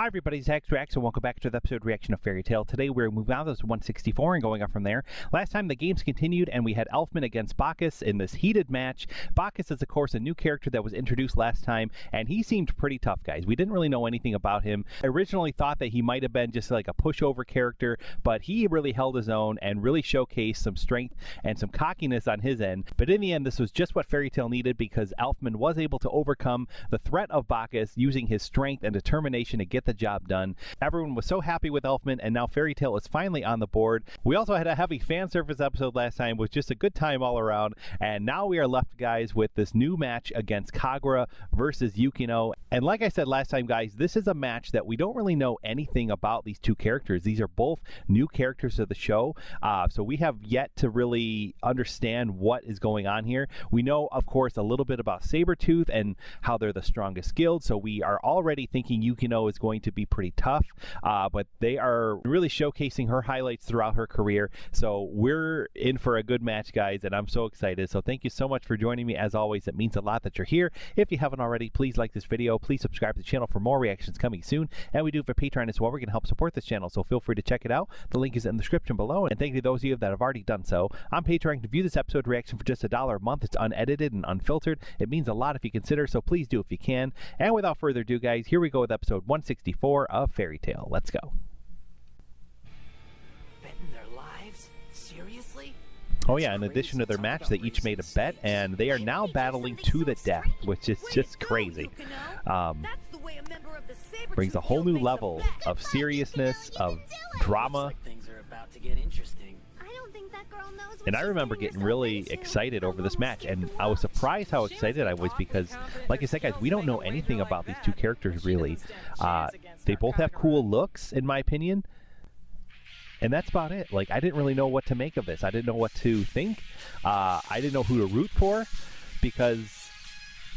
Hi everybody, Zach's Reacts, and welcome back to the episode reaction of Fairy Tail. Today we're moving on to 164 and going up from there. Last time the games continued and we had Elfman against Bacchus in this heated match. Bacchus is of course a new character that was introduced last time, and he seemed pretty tough, guys. We didn't really know anything about him. I originally thought that he might have been just like a pushover character, but he really held his own and really showcased some strength and some cockiness on his end. But in the end, this was just what Fairy Tail needed, because Elfman was able to overcome the threat of Bacchus using his strength and determination to get the job done. Everyone was so happy with Elfman, and now Fairy Tail is finally on the board. We also had a heavy fan service episode last time, with just a good time all around, and now we are left, guys, with this new match against Kagura versus Yukino. And like I said last time, guys, this is a match that we don't really know anything about these two characters. These are both new characters to the show, so we have yet to really understand what is going on here. We know, of course, a little bit about Sabertooth and how they're the strongest guild, so we are already thinking Yukino is going to be pretty tough, but they are really showcasing her highlights throughout her career. So we're in for a good match, guys, and I'm so excited. So thank you so much for joining me. As always, it means a lot that you're here. If you haven't already, please like this video. Please subscribe to the channel for more reactions coming soon. And we do for Patreon as well. We're going to help support this channel, so feel free to check it out. The link is in the description below. And thank you to those of you that have already done so. On Patreon, to view this episode reaction for just $1 a month. It's unedited and unfiltered. It means a lot if you consider, so please do if you can. And without further ado, guys, here we go with episode 164 of Fairy Tail. Let's go. Betting their lives? Seriously? Oh yeah, in addition to their match, they each made a bet, and they are now battling to the death, which is just crazy. Brings a whole new level of seriousness, of drama. Things are about to get interesting. And I remember getting really excited over this match, and I was surprised how excited I was because, like I said, guys, we don't know anything about these two characters, really. They both have cool looks, in my opinion, and that's about it. Like, I didn't really know what to make of this. I didn't know what to think. I didn't know who to root for, because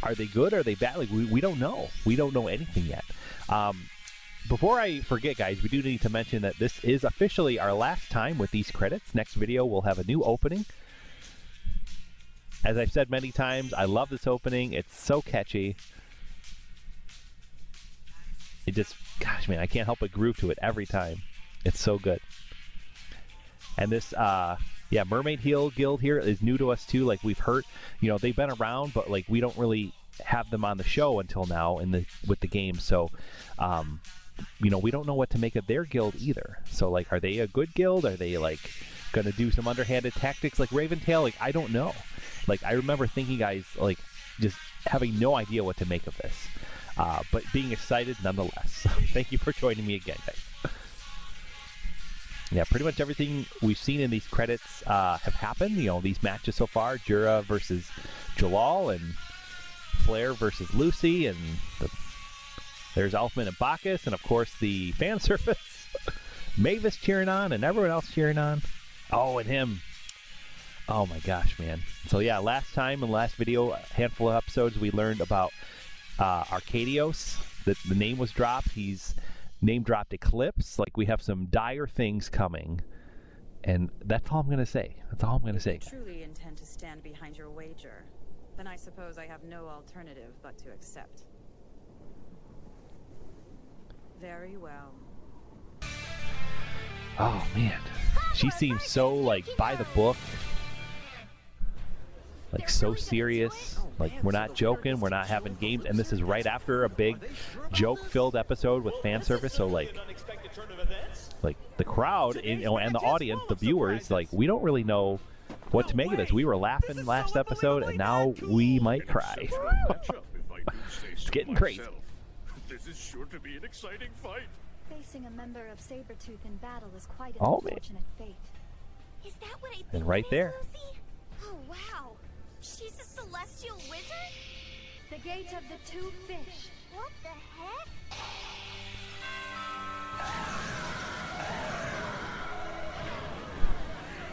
are they good? Are they bad? Like, we don't know. We don't know anything yet. Before I forget, guys, we do need to mention that this is officially our last time with these credits. Next video, we'll have a new opening. As I've said many times, I love this opening. It's so catchy. It just, gosh, man, I can't help but groove to it every time. It's so good. And this, yeah, Mermaid Heel Guild here is new to us too. Like, we've heard, you know, they've been around, but like we don't really have them on the show until now with the game. So, you know, we don't know what to make of their guild either. So, like, are they a good guild? Are they, like, going to do some underhanded tactics like Raventail? Like, I don't know. Like, I remember thinking, guys, like, just having no idea what to make of this. But being excited nonetheless. Thank you for joining me again, guys. Yeah, pretty much everything we've seen in these credits have happened. You know, these matches so far, Jura versus Jalal, and Flair versus Lucy, and there's Elfman and Bacchus, and of course the fan service. Mavis cheering on, and everyone else cheering on. Oh, and him. Oh my gosh, man. So yeah, last time in the last video, a handful of episodes, we learned about Arcadios. The name was dropped. He's name-dropped Eclipse. Like, we have some dire things coming. And that's all I'm going to say. That's all I'm going to say. If you truly intend to stand behind your wager, then I suppose I have no alternative but to accept. Very well. Oh, man. She seems so, like, by the book. Like, so serious. Like, we're not joking. We're not having games. And this is right after a big joke-filled episode with fan service. So, like the crowd, you know, and the audience, the viewers, like, we don't really know what to make of this. We were laughing last episode, and now we might cry. It's getting crazy. This is sure to be an exciting fight. Facing a member of Sabertooth in battle is quite an Oh, unfortunate fate. Is that what I think And right there. Lucy? Oh, wow. She's a celestial wizard? The gate of the two fish. What the heck?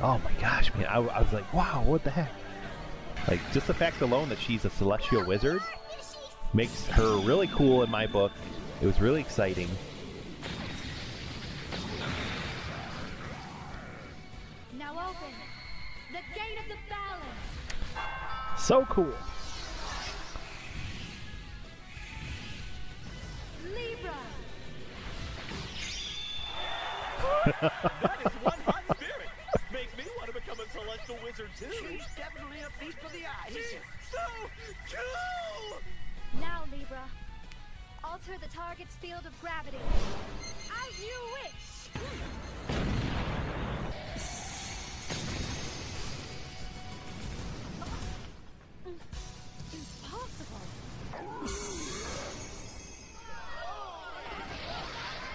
Oh my gosh, man. I was like, wow, what the heck? Like, just the fact alone that she's a celestial wizard makes her really cool in my book. It was really exciting. Now open the gate of the balance. So cool. Libra. That is one hot spirit. Makes me want to become a celestial wizard too. She's definitely a feast for the eyes. She's so cool. Now, Libra. Alter the target's field of gravity. As you wish! Impossible!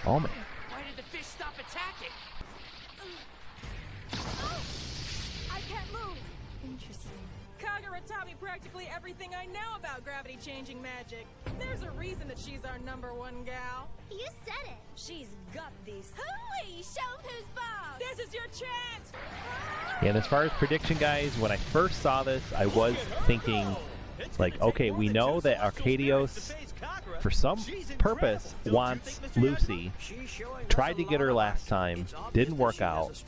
Oh man. Why did the fish stop attacking? I can't move! Interesting. Kagura taught me practically everything I know about gravity-changing magic. There's a reason that she's our #1 gal. You said it. She's got these. Hooey! Show who's boss! This is your chance! And as far as prediction, guys, when I first saw this, I was thinking, like, okay, we know that Arcadios, for some purpose, wants Lucy. Tried to get her last time, didn't work out.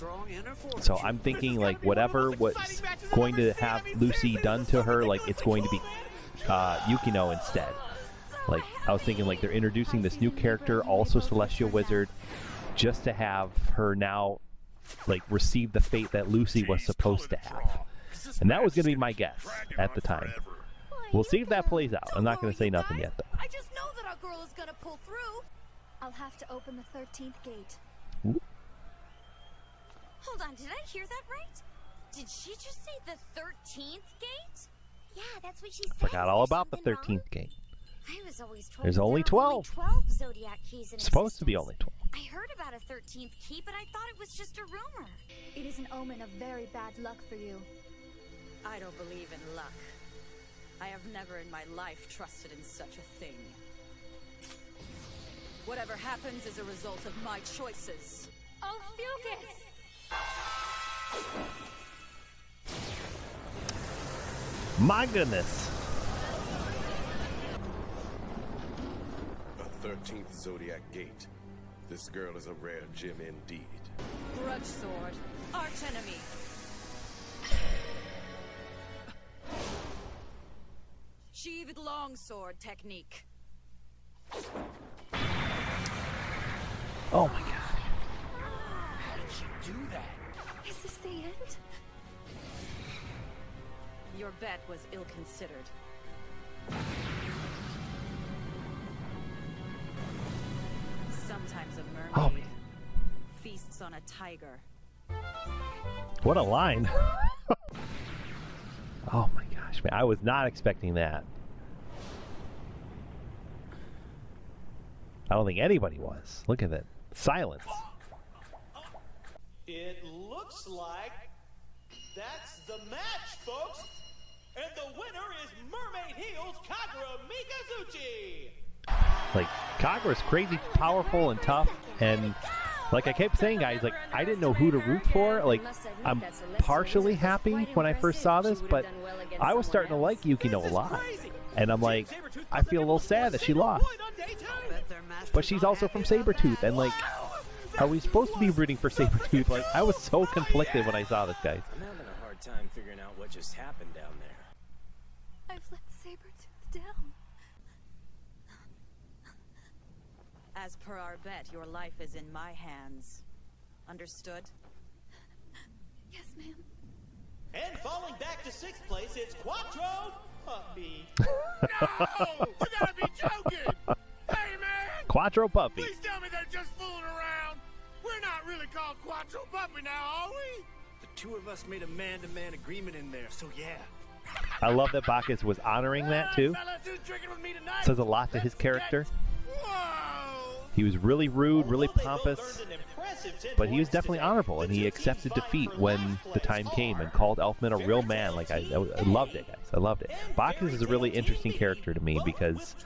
So I'm thinking, like, whatever what's going to have Lucy done to her, like, it's going to be Yukino instead. Like, I was thinking, like, they're introducing this new character, also Celestial Wizard, just to have her now, like, receive the fate that Lucy was supposed to have. And that was going to be my guess at the time. We'll see if that plays out. I'm not going to say nothing yet, though. I just know that our girl is gonna pull through. I'll have to open the 13th gate. Ooh. Hold on, did I hear that right? Did she just say the 13th gate? Yeah, that's what she said. Forgot all about the 13th gate. I was always told There's only there are 12. 12 zodiac keys in Supposed to be existence. only 12. I heard about a 13th key, but I thought it was just a rumor. It is an omen of very bad luck for you. I don't believe in luck. I have never in my life trusted in such a thing. Whatever happens is a result of my choices. Oh, Fucus! My goodness. A 13th Zodiac Gate. This girl is a rare gem indeed. Grudge sword. Arch enemy. Sheathed longsword technique. Oh my gosh. How did you do that? Is this the end? Your bet was ill-considered. Sometimes a mermaid Oh, man. feasts on a tiger. What a line. Oh my gosh, man. I was not expecting that. I don't think anybody was. Look at that. Silence. It looks like that's the match, folks. And the winner is Mermaid Heel's Kagura Mikazuchi. Like, Kagura's crazy powerful and tough, and like I kept saying, guys, like, I didn't know who to root for. Like, I'm partially happy when I first saw this, but I was starting to like Yukino a lot. And I'm like, I feel a little sad that she lost. But she's also from Sabertooth, and like, are we supposed to be rooting for Sabertooth? Like, I was so conflicted when I saw this, guys. I'm having a hard time figuring out what just happened down there. I've let Sabertooth down. As per our bet, your life is in my hands. Understood? Yes, ma'am. And falling back to 6th place, it's Quattro Puppy. No! You gotta be joking! Hey, man! Quattro Puppy. Please tell me they're just fooling around. We're not really called Quattro Puppy now, are we? The two of us made a man-to-man agreement in there, so yeah. I love that Bacchus was honoring that too. Fellas, who's drinking with me tonight? Says a lot to his character. Whoa! He was really rude, really Although they both pompous, earned an impressive 10 but he was points definitely today, honorable, and the he two accepted teams fought defeat for when last the place time came and hard. called Elfman a real man. Like, I loved it, guys. I loved it. Bacchus is a really interesting character to me because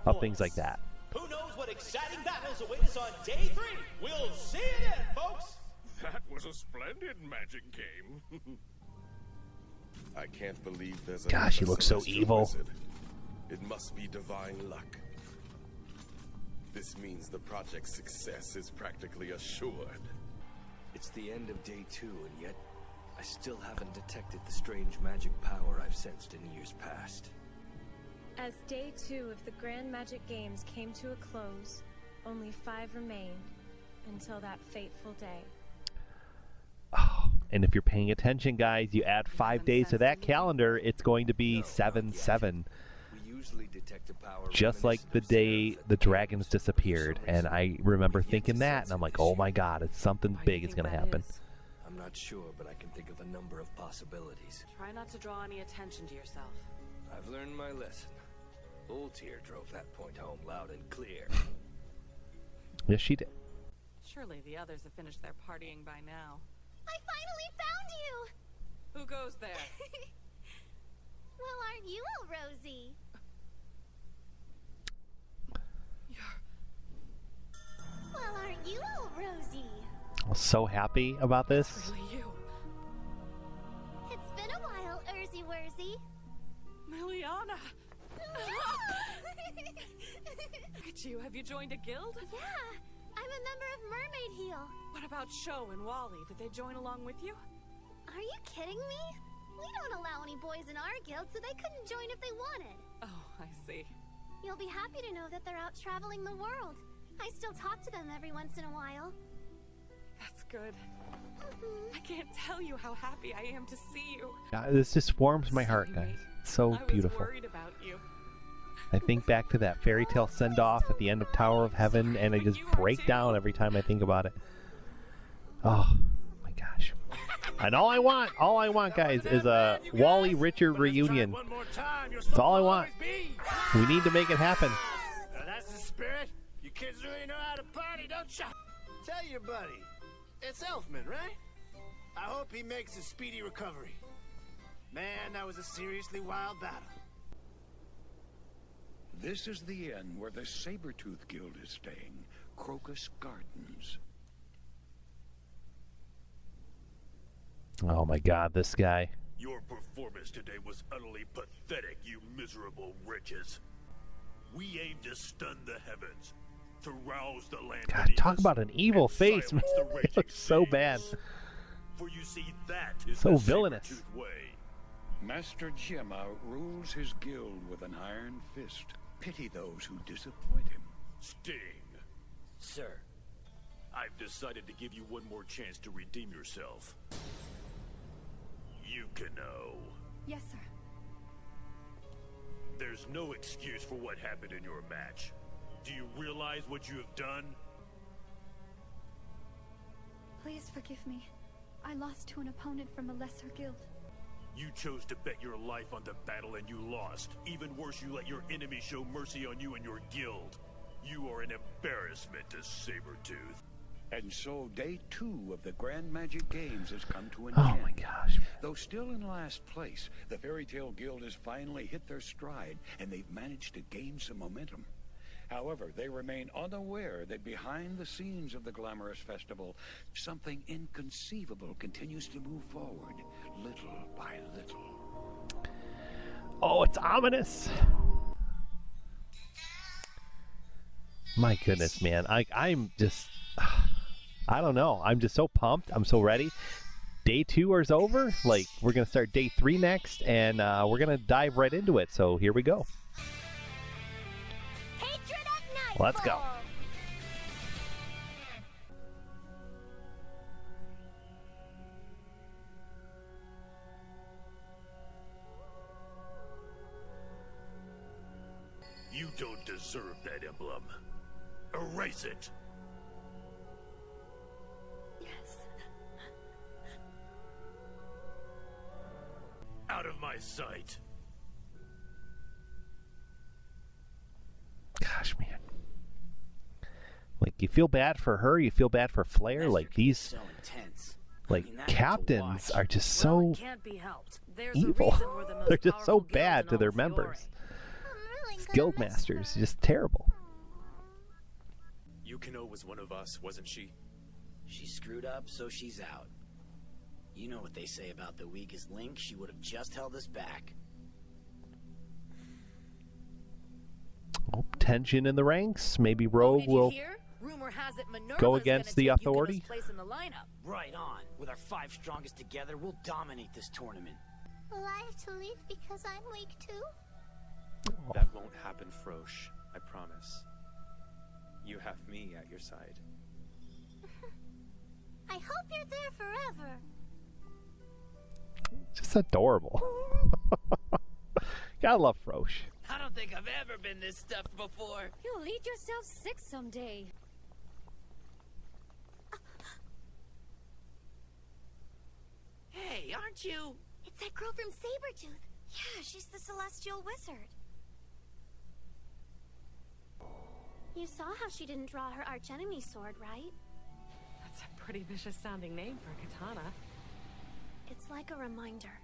of things like that. Who knows what exciting battles await us on day 3? We'll see you then, folks. That was a splendid magic game. I can't believe there's Gosh, he another looks so celestial evil. wizard. It must be divine luck. This means the project's success is practically assured. It's the end of day 2, and yet I still haven't detected the strange magic power I've sensed in years past. As day 2 of the Grand Magic Games came to a close, only 5 remained, until that fateful day. Oh, and if you're paying attention, guys, you add 5 days to that calendar, it's going to be 7/7. We usually detect a power Just like the day the dragons disappeared. And I remember thinking that, and I'm like, oh my god, it's something big is going to happen. I'm not sure, but I can think of a number of possibilities. Try not to draw any attention to yourself. I've learned my lesson. Old Tier drove that point home loud and clear. Yes, she did. Surely the others have finished their partying by now. I finally found you! Who goes there? Well, aren't you all rosy? Well, aren't you all rosy? I was so happy about this. Really you? It's been a while, Erzy Wurzy. Liliana! Richu, have you joined a guild? Yeah, I'm a member of Mermaid Heel. What about Sho and Wally? Did they join along with you? Are you kidding me? We don't allow any boys in our guild, so they couldn't join if they wanted. Oh, I see. You'll be happy to know that they're out traveling the world. I still talk to them every once in a while. That's good. I can't tell you how happy I am to see you. This just warms my heart, guys. It's so beautiful. I was worried about you. I think back to that fairy tale send-off at the end of Tower of Heaven, and I just break down every time I think about it. Oh my gosh. And all I want, guys, is a Wally Richard reunion. That's all I want. We need to make it happen. That's the spirit. You kids really know how to party, don't you? Tell your buddy. It's Elfman, right? I hope he makes a speedy recovery. Man, that was a seriously wild battle. This is the inn where the Sabertooth Guild is staying, Crocus Gardens. Oh my god, this guy. Your performance today was utterly pathetic, you miserable wretches. We aim to stun the heavens, to rouse the land. God, talk about an evil face, man. It looks so bad. For you see, that is so the villainous. Sabertooth way. Master Gemma rules his guild with an iron fist. Pity those who disappoint him. Sting. Sir. I've decided to give you one more chance to redeem yourself. Yukino. Yes, sir. There's no excuse for what happened in your match. Do you realize what you have done? Please forgive me. I lost to an opponent from a lesser guild. You chose to bet your life on the battle and you lost. Even worse, you let your enemies show mercy on you and your guild. You are an embarrassment to Sabertooth. And so day 2 of the Grand Magic Games has come to an Oh end. my gosh. Though still in last place, the Fairy Tale Guild has finally hit their stride, and they've managed to gain some momentum. However, they remain unaware that behind the scenes of the glamorous festival, something inconceivable continues to move forward, little by little. Oh, it's ominous. My goodness, man. I'm just... I don't know. I'm just so pumped. I'm so ready. Day 2 is over. Like, we're going to start day 3 next, and we're going to dive right into it. So here we go. Let's go. You don't deserve that emblem. Erase it. Yes. Out of my sight. Gosh, man. Like, you feel bad for her, you feel bad for Flair. Like, these, so intense. like, captains are just so Can't be helped. There's evil. a reason we're the most They're just so powerful guild bad in to all their of members. Fiore. These guild masters, just terrible. Yukino was one of us, wasn't she? She screwed up, so she's out. You know what they say about the weakest link. She would have just held us back. Oh, tension in the ranks. Maybe Rogue will Rumor has it Minerva's go against the gonna take authority. Yukino's place in the lineup. Right on. With our 5 strongest together, we'll dominate this tournament. Will I have to leave because I'm weak too? That won't happen, Frosh. I promise. You have me at your side. I hope you're there forever. Just adorable. Gotta love Frosh. I don't think I've ever been this stuffed before. You'll eat yourself sick someday. Hey, aren't you? It's that girl from Sabertooth. Yeah, she's the celestial wizard. You saw how she didn't draw her archenemy sword, right? That's a pretty vicious sounding name for a katana. It's like a reminder.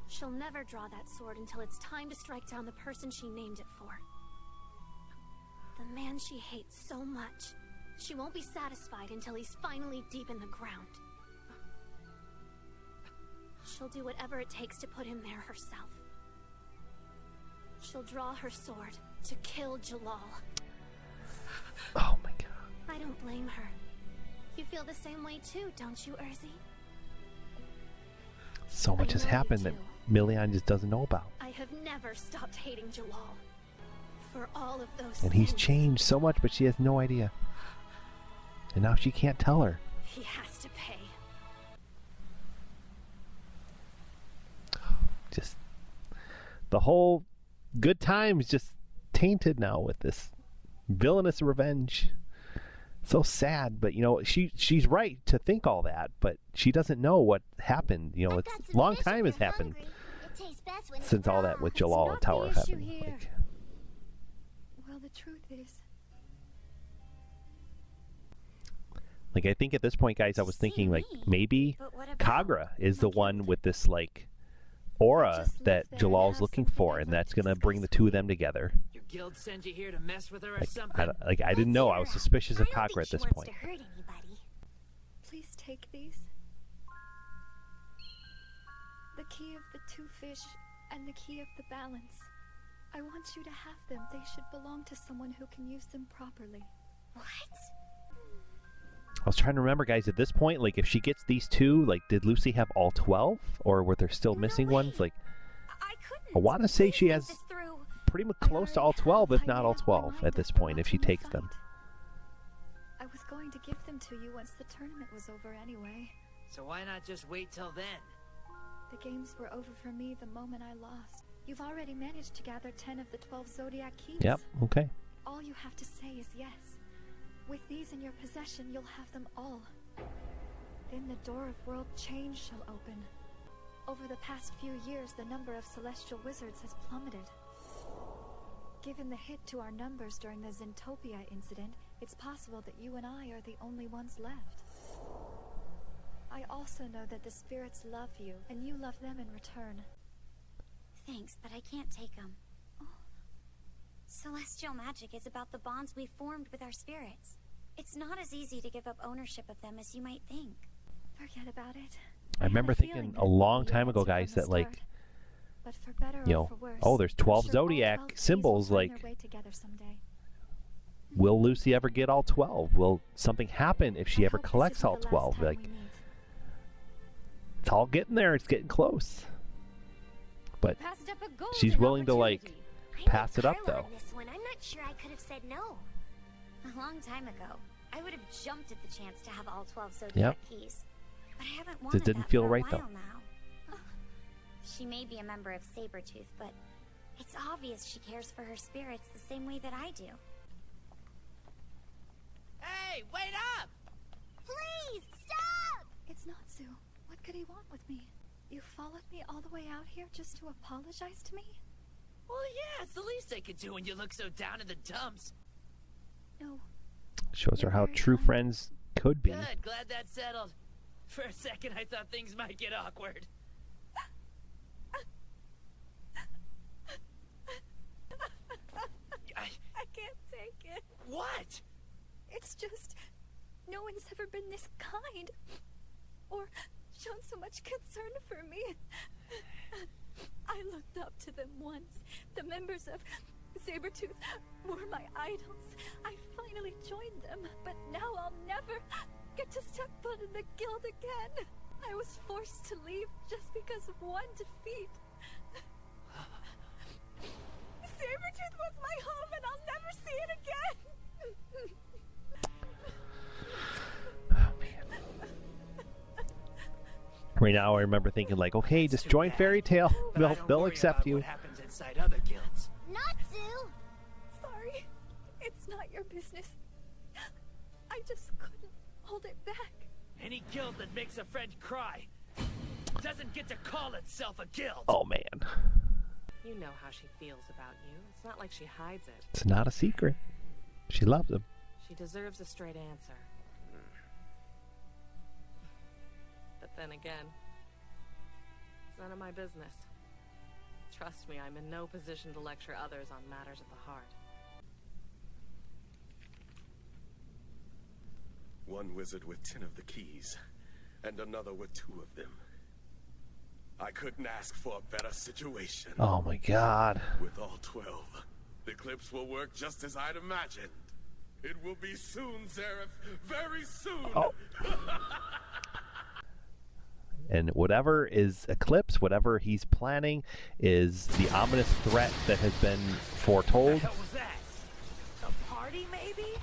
She'll never draw that sword until it's time to strike down the person she named it for. The man she hates so much. She won't be satisfied until he's finally deep in the ground. She'll do whatever it takes to put him there herself. She'll draw her sword to kill Jalal. Oh my god. I don't blame her. You feel the same way too, don't you, Erza? So much has happened that Milian just doesn't know about. I have never stopped hating Jalal. For all of those And he's sins. changed so much, but she has no idea. And now she can't tell her. He has to pay. Just the whole good time is just tainted now with this villainous revenge. So sad, but you know, she's right to think all that, but she doesn't know what happened. You know, it's a long time has happened since all that with Jalal and Tower happened. Like, Well, the truth is, I think at this point, guys, I was thinking like maybe Kagura is the one with this like aura that Jalal's looking for, and that's gonna bring the two of them together. Your guild sent you here to mess with her or something? I didn't know. I was suspicious of Kagura at this point. please take these. The key of the two fish and the key of the balance. I want you to have them. They should belong to someone who can use them properly. What? I was trying to remember, guys, at this point, like, if she gets these two, like, did Lucy have all 12? Or were there still missing ones? Like, I want to say she has pretty much close to all 12, if not all 12, at this point, if she takes them. I was going to give them to you once the tournament was over anyway. So why not just wait till then? The games were over for me the moment I lost. You've already managed to gather 10 of the 12 Zodiac keys. Yep, okay. All you have to say is yes. With these in your possession, you'll have them all. Then the door of world change shall open. Over the past few years, the number of celestial wizards has plummeted. Given the hit to our numbers during the Zentopia incident, it's possible that you and I are the only ones left. I also know that the spirits love you, and you love them in return. Thanks, but I can't take them. Celestial magic is about the bonds we formed with our spirits. It's not as easy to give up ownership of them as you might think. Forget about it. I remember thinking a long time ago, guys, that, like, But for better you or know, for worse, oh, there's 12 I'm sure all Zodiac 12 keys symbols, will find like, their way together someday. will Lucy ever get all 12? Will something happen if she ever collects all 12? Like, it's all getting there. It's getting close. But she's willing to, like, pass it up, though. This one, I'm not sure I could have said no. A long time ago, I would have jumped at the chance to have all 12 Zodiac keys. But I haven't wanted It didn't that feel for a right, while though. now. She may be a member of Sabertooth, but it's obvious she cares for her spirits the same way that I do. Hey, wait up! Please, stop! It's Natsu. What could he want with me? You followed me all the way out here just to apologize to me? Well, yeah, it's the least I could do when you look so down in the dumps. No. Shows her how true friends could be. Good, glad that's settled. For a second, I thought things might get awkward. I can't take it. What? It's just, no one's ever been this kind. Or shown so much concern for me. I looked up to them once. The members of Sabertooth were my idols. I finally joined them, but now I'll never get to step foot in the guild again. I was forced to leave just because of one defeat. Sabertooth was my home, and I'll never see it again. Oh, man. Right now I remember thinking like, okay, just join Fairy Tail. They'll accept you. What happens inside other guilds? Natsu! Sorry. It's not your business. I just couldn't hold it back. Any guild that makes a friend cry doesn't get to call itself a guild. Oh man. You know how she feels about you. It's not like she hides it. It's not a secret. She loves him. She deserves a straight answer. But then again, it's none of my business. Trust me, I'm in no position to lecture others on matters of the heart. One wizard with 10 of the keys, and another with 2 of them. I couldn't ask for a better situation. Oh my god. With all 12, the Eclipse will work just as I'd imagined. It will be soon, Zareth. Very soon. Oh. And whatever is Eclipse, whatever he's planning, is the ominous threat that has been foretold. What the hell was that? A party, maybe?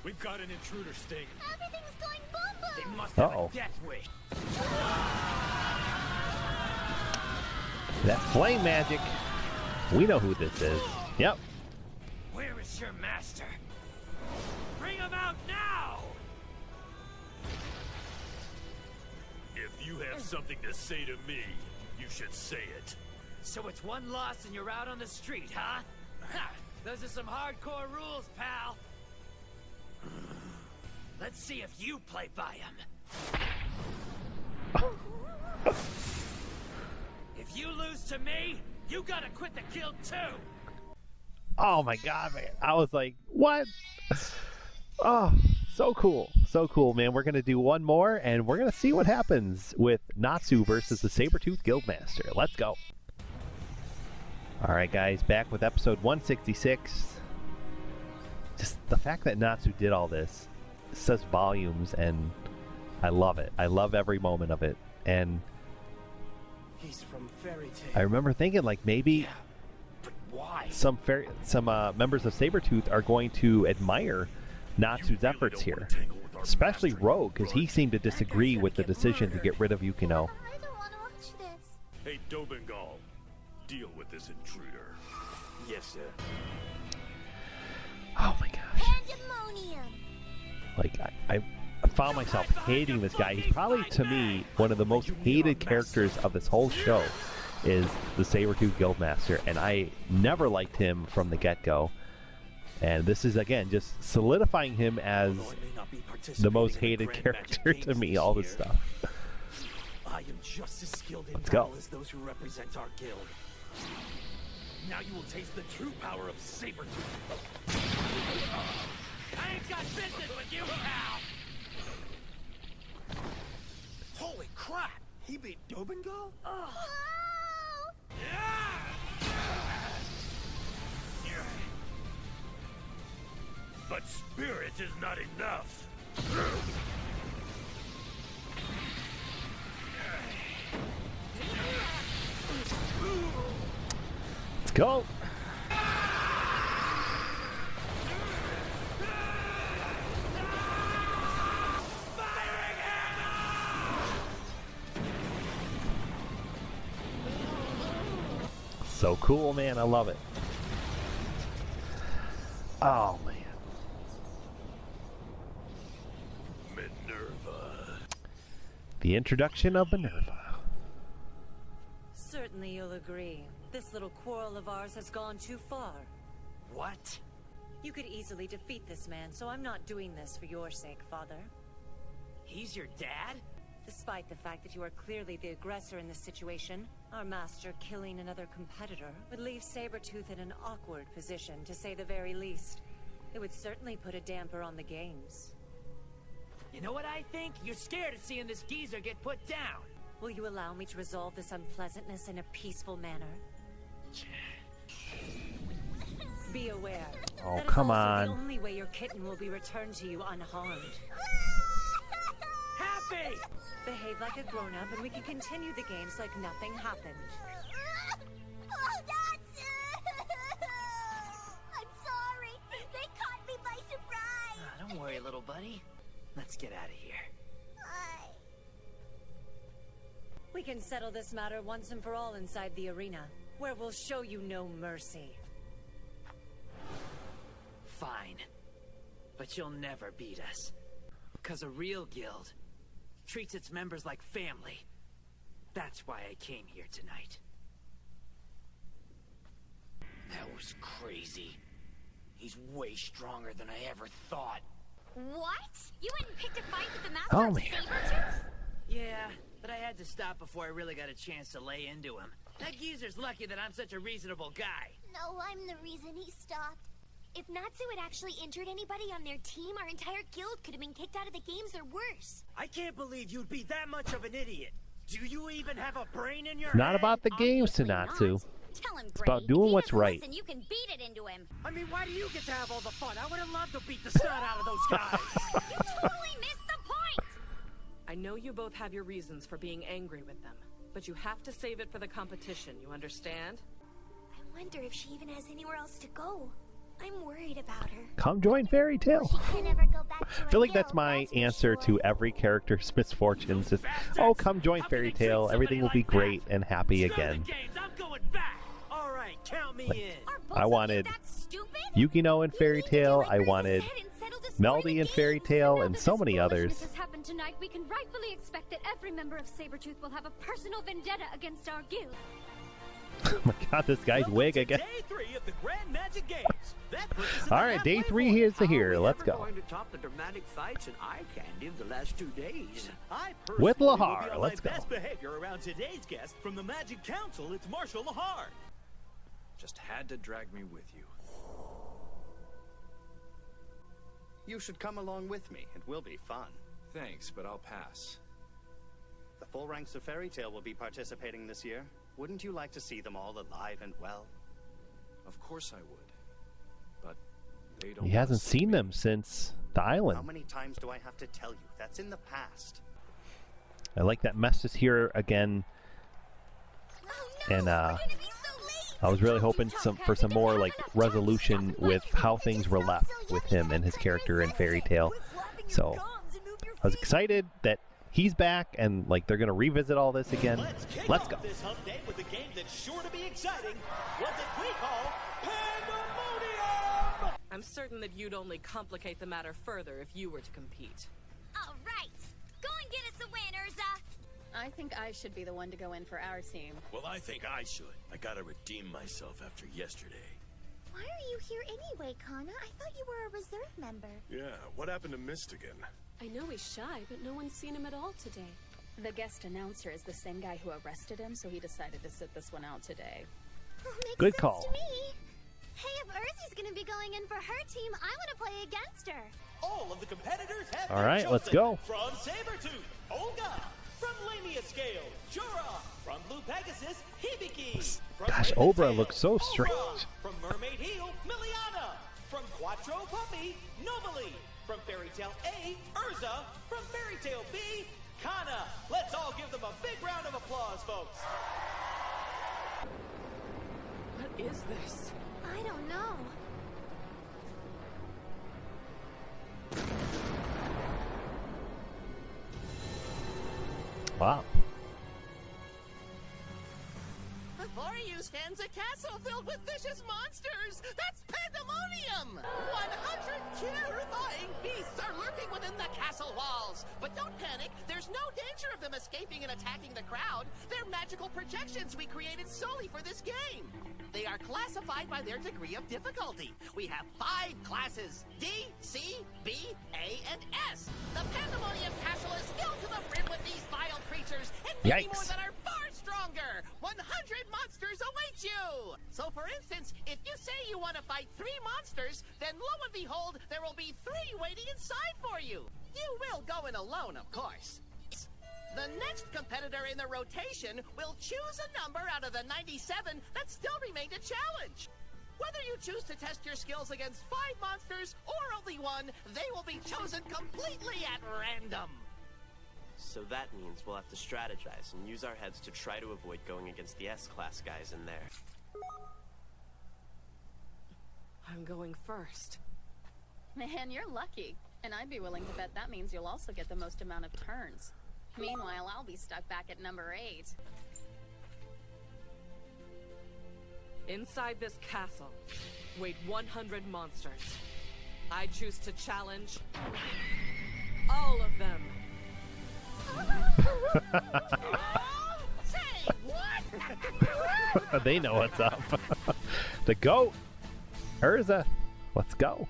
We've got an intruder, Sting. Everything's going boom boom! They must have Uh-oh. a death wish. That flame magic. We know who this is. Yep. Where is your master? Bring him out now! If you have something to say to me, you should say it. So it's one loss and you're out on the street, huh? Ha! Those are some hardcore rules, pal. Let's see if you play by them. If you lose to me, you gotta quit the guild too. Oh my god, man. I was like, what? Oh, so cool. So cool, man. We're going to do one more, and we're going to see what happens with Natsu versus the Sabertooth Guildmaster. Let's go. All right, guys. Back with episode 166. Just the fact that Natsu did all this says volumes, and I love it. I love every moment of it. And He's from Fairy Tail. I remember thinking, like, maybe But why? some members of Sabertooth are going to admire Natsu's efforts here, especially Rogue, because he seemed to disagree with the decision to get rid of Yukino. I don't want to watch this. Hey, Dobengal, deal with this intruder. Yes, sir. Oh my gosh. Pandemonium! Like, I found myself hating this guy. He's probably, to me, one of the most hated characters of this whole show is the Sabertooth Guildmaster, and I never liked him from the get-go. And this is, again, just solidifying him as the most hated character to me, all this stuff. I am just as skilled in Let's go. battle as those who represent our guild. Now you will taste the true power of Sabertooth. I ain't got business with you, pal. Holy crap! He beat Dobengal? But spirit is not enough. Let's go. So cool, man. I love it. Oh, man. Minerva. The introduction of Minerva. Certainly you'll agree. This little quarrel of ours has gone too far. What? You could easily defeat this man, so I'm not doing this for your sake, Father. He's your dad? Despite the fact that you are clearly the aggressor in this situation, our master killing another competitor would leave Sabertooth in an awkward position, to say the very least. It would certainly put a damper on the games. You know what I think? You're scared of seeing this geezer get put down. Will you allow me to resolve this unpleasantness in a peaceful manner? Be aware. Oh, that is come also on. the only way your kitten will be returned to you unharmed. Happy! Behave like a grown-up and we can continue the games like nothing happened. Oh, Natsu! I'm sorry. They caught me by surprise. Don't worry, little buddy. Let's get out of here. We can settle this matter once and for all inside the arena, where we'll show you no mercy. Fine. But you'll never beat us. 'Cause a real guild treats its members like family. That's why I came here tonight. That was crazy. He's way stronger than I ever thought. What? You went and picked a fight with the Master of Sabertooth? Yeah, but I had to stop before I really got a chance to lay into him. That geezer's lucky that I'm such a reasonable guy. No, I'm the reason he stopped. If Natsu had actually injured anybody on their team, our entire guild could have been kicked out of the games or worse. I can't believe you'd be that much of an idiot. Do you even have a brain in your It's not head? about the games to Natsu. Tell him, It's about Gray. doing If he what's doesn't right. listen, you can beat it into him. I mean, why do you get to have all the fun? I would have loved to beat the snot out of those guys. You totally missed the point! I know you both have your reasons for being angry with them, but you have to save it for the competition, you understand? I wonder if she even has anywhere else to go. I'm worried about her. Come join Fairy Tale. Can never go back to I feel like that's my answer to every character's misfortunes. Is, oh, come join Fairy Tale. Everything will be great and happy again. I'm going back. All right, count me in. I wanted Yukino in Fairy Tale. I wanted Melody in Fairy Tale, and so many others. This has happened tonight. We can rightfully expect that every member of Sabertooth will have a personal vendetta against our guild. Oh my god, this guy's wig again. Day 3 of the Grand Magic Games. That puts us in All the right, day halfway 3 point. here's to here. Let's go. Going to top the dramatic fights and eye candy of the last 2 days. I With personally will be Lahar, on let's my go. best behavior around today's guest from the Magic Council. It's Marshal Lahar. Just had to drag me with you. You should come along with me. It will be fun. Thanks, but I'll pass. The full ranks of Fairy Tale will be participating this year. Wouldn't you like to see them all alive and well? Of course I would. But they don't. He hasn't seen them since the How island. many times do I have to tell you? That's in the past. I like that Mess is here again. And I was really hoping for some more like resolution with how things were left with him and his character in Fairy Tale. So I was excited that he's back and like they're gonna revisit all this again. Let's go. This hump day with a game that's sure to be exciting. What did we call Pandemonium? I'm certain that you'd only complicate the matter further if you were to compete. All right. Go and get us a win, Erza. I think I should be the one to go in for our team. Well, I think I should. I gotta redeem myself after yesterday. Why are you here anyway, Kana? I thought you were a reserve member. Yeah, what happened to Mystigan? I know he's shy, but no one's seen him at all today. The guest announcer is the same guy who arrested him, so he decided to sit this one out today. Makes Good sense call. to me. Hey, if Erza's gonna be going in for her team, I want to play against her. All of the competitors have All been right, let's chosen. go. From Sabertooth, Olga. From Lamia Scale, Jura. From Blue Pegasus, Hibiki. From Gosh, Raven Obra Tail, looks so Obra. strange. From Mermaid Heel, Miliana. From Quattro Puppy, Nobili. From Fairy Tale A, Erza. From Fairy Tale B, Kana. Let's all give them a big round of applause, folks. What is this? I don't know. Wow. Before you stands a castle filled with vicious monsters. That's Pandemonium! 100 terrifying beasts are lurking within the castle walls. But don't panic. There's no danger of them escaping and attacking the crowd. They're magical projections we created solely for this game. They are classified by their degree of difficulty. We have 5 classes: D, C, B, A, and S. The Pandemonium Castle is filled to the brim with these vile creatures, and many more Yikes. that are far stronger. 100 monsters await you! So for instance, if you say you want to fight 3 monsters, then lo and behold, there will be 3 waiting inside for you. You will go in alone, of course. The next competitor in the rotation will choose a number out of the 97 that still remained a challenge. Whether you choose to test your skills against 5 monsters or only 1, they will be chosen completely at random. So that means we'll have to strategize and use our heads to try to avoid going against the S-class guys in there. I'm going first. Man, you're lucky. And I'd be willing to bet that means you'll also get the most amount of turns. Meanwhile, I'll be stuck back at number 8. Inside this castle, wait 100 monsters. I choose to challenge all of them. Say what? They know what's up. The goat, Erza, let's go.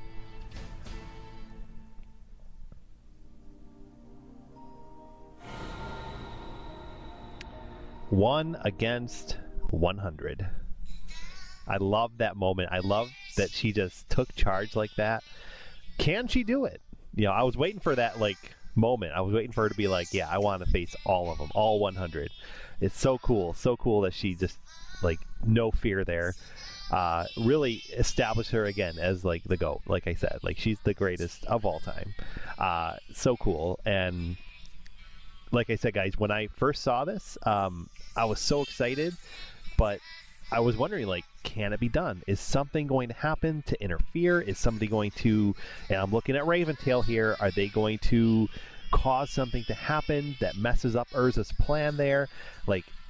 One against 100. I love that moment. I love that she just took charge like that. Can she do it? You know, I was waiting for that moment. I was waiting for her to be like, yeah, I want to face all of them, all 100. It's so cool that she just no fear there. Really established her again as the GOAT. Like I said, she's the greatest of all time. So cool. And like I said, guys, when I first saw this, I was so excited, but I was wondering, can it be done? Is something going to happen to interfere? Is somebody going to, and I'm looking at Raventail here, are they going to cause something to happen that messes up Erza's plan there?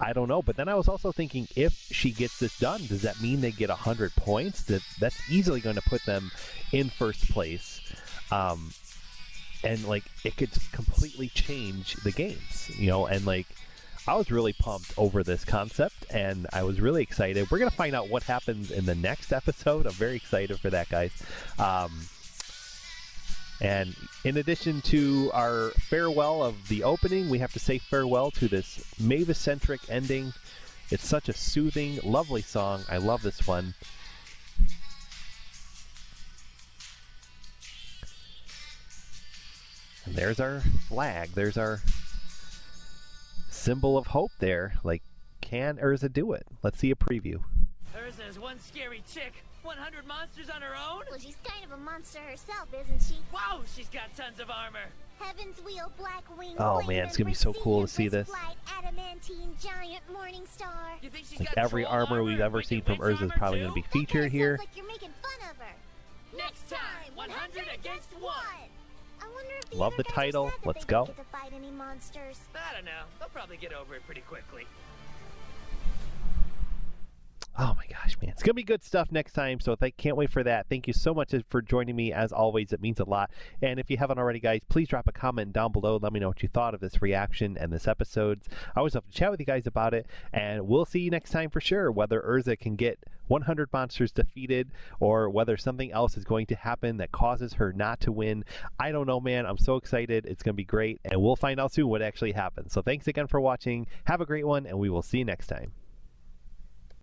I don't know. But then I was also thinking, if she gets this done, does that mean they get 100 points? That's easily going to put them in first place. And it could just completely change the games, and I was really pumped over this concept, and I was really excited. We're going to find out what happens in the next episode. I'm very excited for that, guys. And in addition to our farewell of the opening, we have to say farewell to this Mavis-centric ending. It's such a soothing, lovely song. I love this one. And there's our flag. There's our symbol of hope there. Can Erza do it? Let's see a preview. Erza's one scary chick. 100 monsters on her own? Well, she's kind of a monster herself, isn't she? Wow, she's got tons of armor. Heaven's wheel, black wing. Oh man, it's gonna be so cool to see this. Flight, adamantine, giant morning star. You think she's got every armor we've ever seen from Erza is probably gonna be featured here. Like you're making fun of her. Next time, 100 against 1. I wonder if Love the title. Let's go. Get to fight any monsters. I don't know. They'll probably get over it pretty quickly. Oh my gosh, man. It's going to be good stuff next time, so I can't wait for that. Thank you so much for joining me, as always. It means a lot. And if you haven't already, guys, please drop a comment down below. Let me know what you thought of this reaction and this episode. I always love to chat with you guys about it, and we'll see you next time for sure, whether Erza can get 100 monsters defeated or whether something else is going to happen that causes her not to win. I don't know, man. I'm so excited. It's going to be great, and we'll find out soon what actually happens. So thanks again for watching. Have a great one, and we will see you next time.